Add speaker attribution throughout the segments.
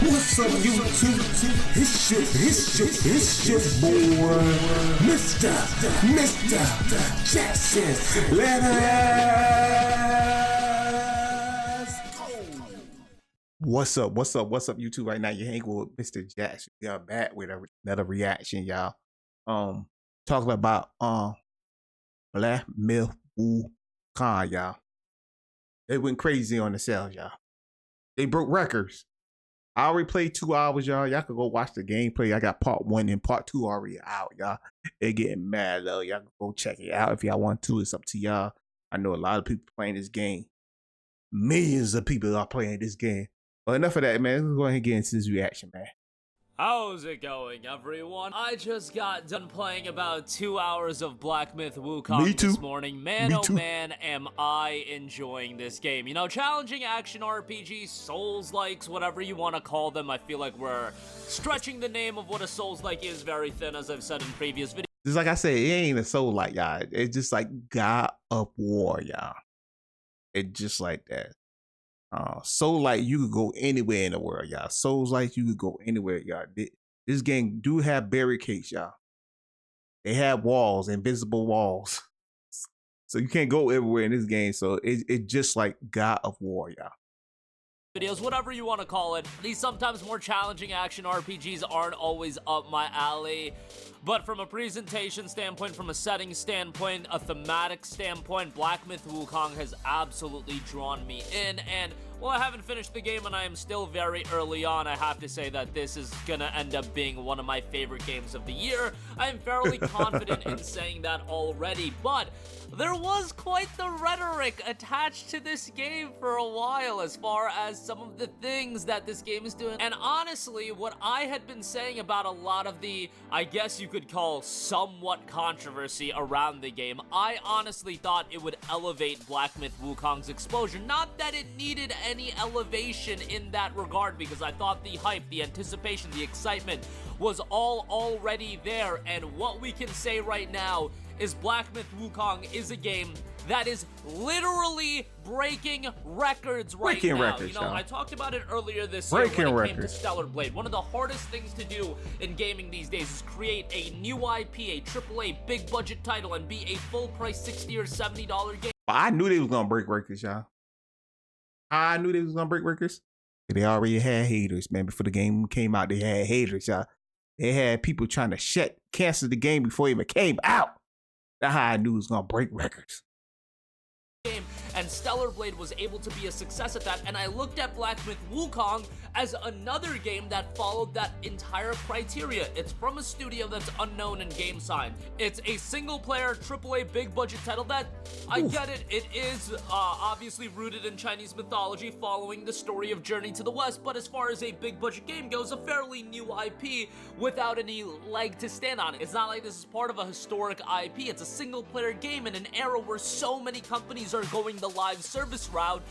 Speaker 1: What's up, YouTube? It's your boy, Mr. Jackson. Let us go. What's up, YouTube? Right now, you hang with Mr. Jackson. We are back with another reaction, y'all. Talking about Black Myth Wukong, y'all. They went crazy on the sales, y'all. They broke records. I already played 2 hours, y'all. Y'all can go watch the gameplay. I got part 1 and part 2 already out, y'all. They're getting mad, though. Y'all can go check it out if y'all want to. It's up to y'all. I know a lot of people playing this game. Millions of people are playing this game. But enough of that, man. Let's go ahead and get into this reaction, man.
Speaker 2: How's it going, everyone? I just got done playing about 2 hours of Black Myth Wukong this morning. Man, oh man, am I enjoying this game. You know, challenging action RPG, Souls-likes, whatever you want to call them. I feel like we're stretching the name of what a Souls-like is very thin, as I've said in previous videos.
Speaker 1: Just like I said, it ain't a Soul-like, y'all. It's just like God of War, y'all. It's just like that. Soul-like, you could go anywhere in the world, y'all. Souls-like, you could go anywhere, y'all. This game do have barricades, y'all. They have walls, invisible walls. So you can't go everywhere in this game. So it's just like God of War, y'all.
Speaker 2: Videos, whatever you want to call it. These sometimes more challenging action RPGs aren't always up my alley. But from a presentation standpoint, from a setting standpoint, a thematic standpoint, Black Myth Wukong has absolutely drawn me in. And well, I haven't finished the game and I am still very early on. I have to say that this is gonna end up being one of my favorite games of the year. I am fairly confident in saying that already, but there was quite the rhetoric attached to this game for a while as far as some of the things that this game is doing. And honestly, what I had been saying about a lot of the, I guess you could call somewhat controversy around the game, I honestly thought it would elevate Black Myth Wukong's exposure. Not that it needed any elevation in that regard, because I thought the hype, the anticipation, the excitement was all already there. And what we can say right now is Black Myth Wukong is a game that is literally breaking records right now. You know, I talked about it earlier this year when it came to Stellar Blade. One of the hardest things to do in gaming these days is create a new IP, a AAA big budget title, and be a full price $60 or $70 game.
Speaker 1: I knew they was gonna break records, y'all. I knew they was gonna break records. They already had haters, man. Before the game came out, they had haters, y'all. They had people trying to cancel the game before it even came out. That's how I knew it was gonna break records.
Speaker 2: And Stellar Blade was able to be a success at that, and I looked at Black Myth Wukong as another game that followed that entire criteria. It's from a studio that's unknown in game sign. It's a single-player AAA big-budget title that, I get it, it is obviously rooted in Chinese mythology, following the story of Journey to the West, but as far as a big-budget game goes, a fairly new IP without any leg to stand on it. It's not like this is part of a historic IP. It's a single-player game in an era where so many companies are going the live service route,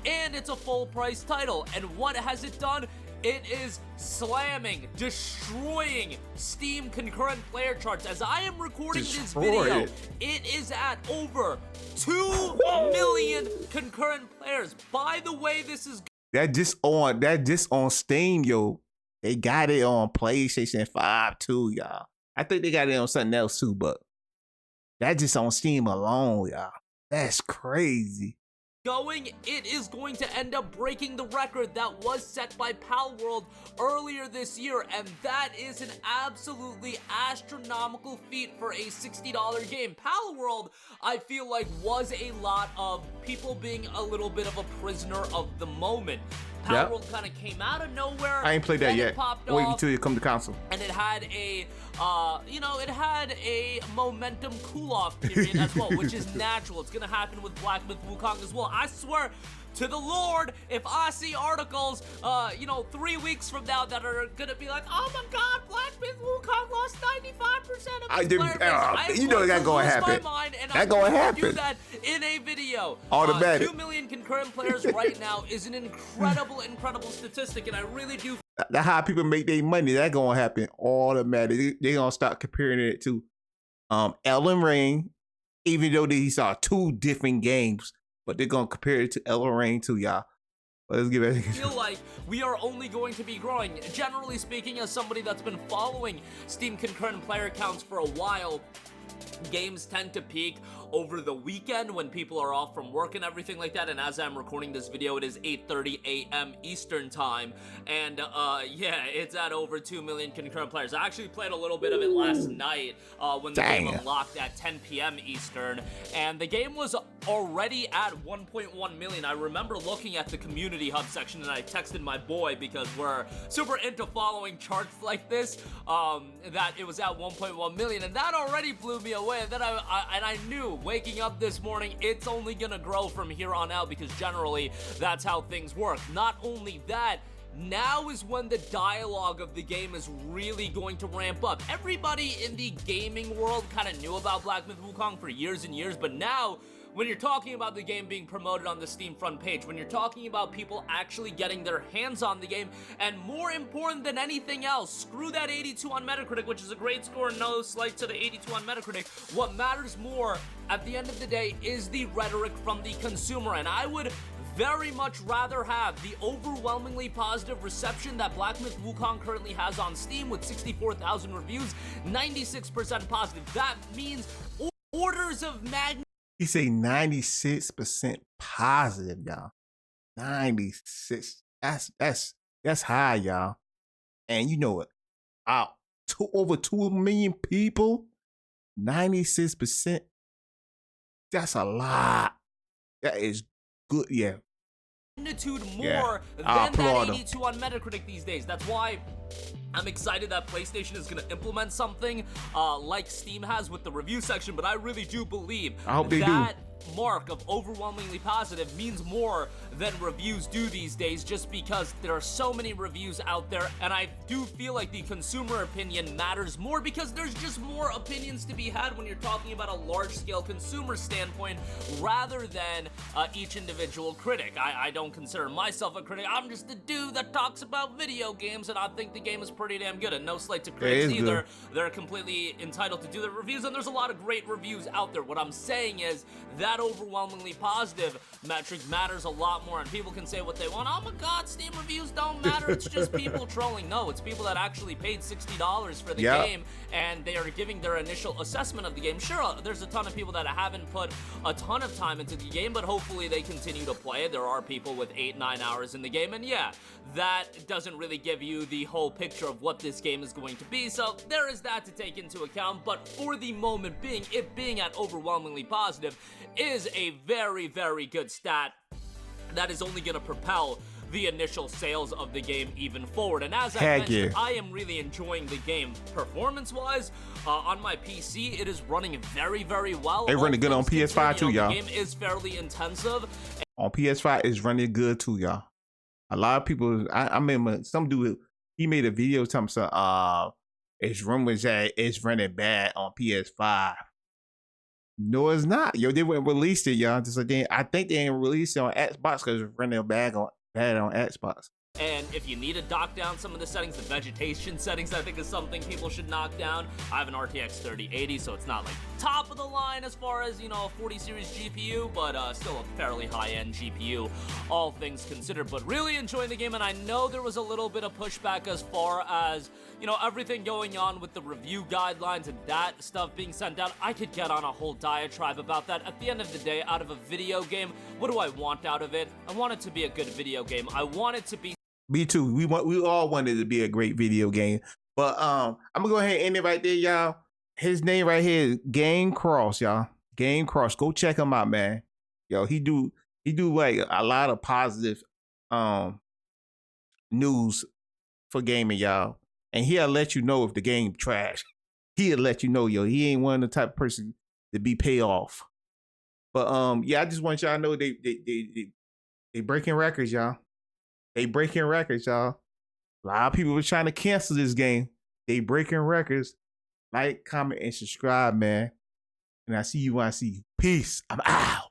Speaker 2: and it's a full price title. And what has it done? It is slamming, destroying Steam concurrent player charts. As I am recording this video, it is at over 2 million concurrent players. By the way, this is
Speaker 1: that just on Steam, yo. They got it on PlayStation 5 too, y'all. I think they got it on something else too, but that just on Steam alone, y'all. That's crazy.
Speaker 2: It is going to end up breaking the record that was set by Palworld earlier this year, and that is an absolutely astronomical feat for a $60 game. Palworld, I feel like, was a lot of people being a little bit of a prisoner of the moment. Palworld kind of came out of nowhere.
Speaker 1: I ain't played that yet. Wait until you come to console.
Speaker 2: And it had a, you know, it had a momentum cool-off period as well, which is natural. It's gonna happen with Black Myth Wukong as well. I swear to the Lord, if I see articles, you know, 3 weeks from now that are gonna be like, oh my God, Black Myth Wukong lost 95% of its player base,
Speaker 1: you know that's gonna happen. That's gonna happen.
Speaker 2: Do that in a video.
Speaker 1: Automatic.
Speaker 2: 2 million concurrent players right now is an incredible statistic, and I really do.
Speaker 1: That's how people make their money. That's gonna happen automatic. They gonna start comparing it to Elden Ring, even though these are 2 different games. But they're gonna compare it to Elden Ring too, y'all. Let's get back.
Speaker 2: I feel like we are only going to be growing. Generally speaking, as somebody that's been following Steam concurrent player counts for a while, games tend to peak over the weekend when people are off from work and everything like that. And as I'm recording this video, it is 8:30 a.m. Eastern time, and yeah, it's at over 2 million concurrent players. I actually played a little bit of it last night when the game unlocked at 10 p.m. Eastern, and the game was already at 1.1 million. I remember looking at the community hub section, and I texted my boy, because we're super into following charts like this, that it was at 1.1 million, and that already blew me away. And then I knew waking up this morning, it's only gonna grow from here on out, because generally that's how things work. Not only that, now is when the dialogue of the game is really going to ramp up. Everybody in the gaming world kind of knew about Black Myth Wukong for years and years, but now when you're talking about the game being promoted on the Steam front page, when you're talking about people actually getting their hands on the game, and more important than anything else, screw that 82 on Metacritic, which is a great score, no slight to the 82 on Metacritic. What matters more at the end of the day is the rhetoric from the consumer, and I would very much rather have the overwhelmingly positive reception that Black Myth Wukong currently has on Steam with 64,000 reviews, 96% positive. That means orders of magnitude.
Speaker 1: He say 96% positive, y'all. 96. That's high, y'all. And you know what? Over 2 million people, 96%. That's a lot. That is good, yeah.
Speaker 2: Magnitude more than that 82 on Metacritic these days. That's why I'm excited that PlayStation is going to implement something like Steam has with the review section, but I really do believe that mark of overwhelmingly positive means more than reviews do these days, just because there are so many reviews out there, and I do feel like the consumer opinion matters more, because there's just more opinions to be had when you're talking about a large-scale consumer standpoint rather than each individual critic. I don't consider myself a critic. I'm just a dude that talks about video games, and I think the game is pretty damn good, and no slight to critics either. They're completely entitled to do their reviews, and there's a lot of great reviews out there. What I'm saying is that overwhelmingly positive metric matters a lot more, and people can say what they want. Oh my god, Steam reviews don't matter, it's just people trolling. No, it's people that actually paid $60 for the game, and they are giving their initial assessment of the game. Sure, there's a ton of people that haven't put a ton of time into the game, but hopefully they continue to play it. There are people with 8-9 hours in the game, and yeah, that doesn't really give you the whole picture of what this game is going to be, so there is that to take into account. But for the moment being, it being at overwhelmingly positive is a very, very good stat that is only going to propel the initial sales of the game even forward. And as I mentioned, I am really enjoying the game performance-wise. On my PC, it is running very, very well.
Speaker 1: It's running good on PS5 too, y'all.
Speaker 2: The game is fairly intensive.
Speaker 1: On PS5, it's running good too, y'all. A lot of people, I remember some dude, he made a video telling me, it's rumors that it's running bad on PS5. No, it's not. Yo, they wouldn't release it, y'all. Just like I think they ain't released it on Xbox because it's running bad on Xbox.
Speaker 2: And if you need to knock down some of the settings, the vegetation settings, I think is something people should knock down. I have an RTX 3080, so it's not like top of the line as far as, you know, a 40 series GPU, but still a fairly high-end GPU, all things considered. But really enjoying the game, and I know there was a little bit of pushback as far as, you know, everything going on with the review guidelines and that stuff being sent out. I could get on a whole diatribe about that. At the end of the day, out of a video game, what do I want out of it? I want it to be a good video game. I want it to be...
Speaker 1: Me too. We all wanted it to be a great video game. But I'm gonna go ahead and end it right there, y'all. His name right here is Game Cross, y'all. Game Cross. Go check him out, man. Yo, he do like a lot of positive news for gaming, y'all. And he'll let you know if the game trash. He'll let you know, yo. He ain't one of the type of person to be paid off. But yeah, I just want y'all to know they breaking records, y'all. They breaking records, y'all. A lot of people were trying to cancel this game. They breaking records. Like, comment, and subscribe, man. And I see you when I see you. Peace. I'm out.